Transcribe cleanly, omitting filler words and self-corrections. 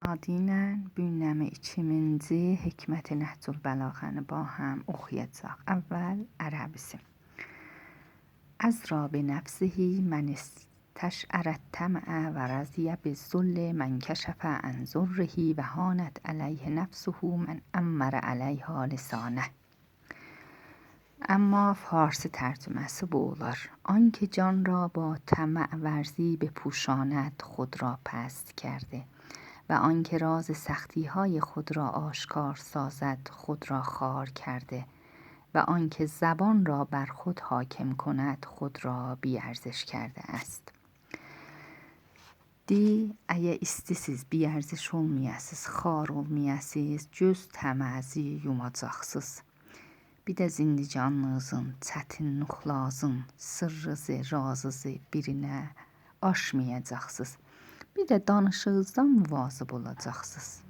Adinən bünyəmi 2000-ci Hikmət-i Nəhcül Bəlağəni با هم oxuyacaq. Əvvəl ərəbisi. أزرى بنفسه من استشعر الطمع و رضی بالذل من کشف عن ضره و هانت علیه نفسه من امر علیها لسانه. اما فارسی ترجمه‌اش bu olar: آنکه جان را با طمع ورزی بپوشاند خود را پست کرده و آنکه راز سختی‌های خود را آشکار سازد خود را خوار کرده و آنکه زبان را بر خود حاکم کند خود را بی‌ارزش کرده است. Di, əgər istəsiz biərziş olmayasız, xar olmayasız, göz təməzi yumacaqsız. Bir də zindicanlığınızın, çətinliklərinizin, sırrınızı, razınızı birinə aşmayacaqsız. Bir də danışığınızdan müvazib olacaqsız.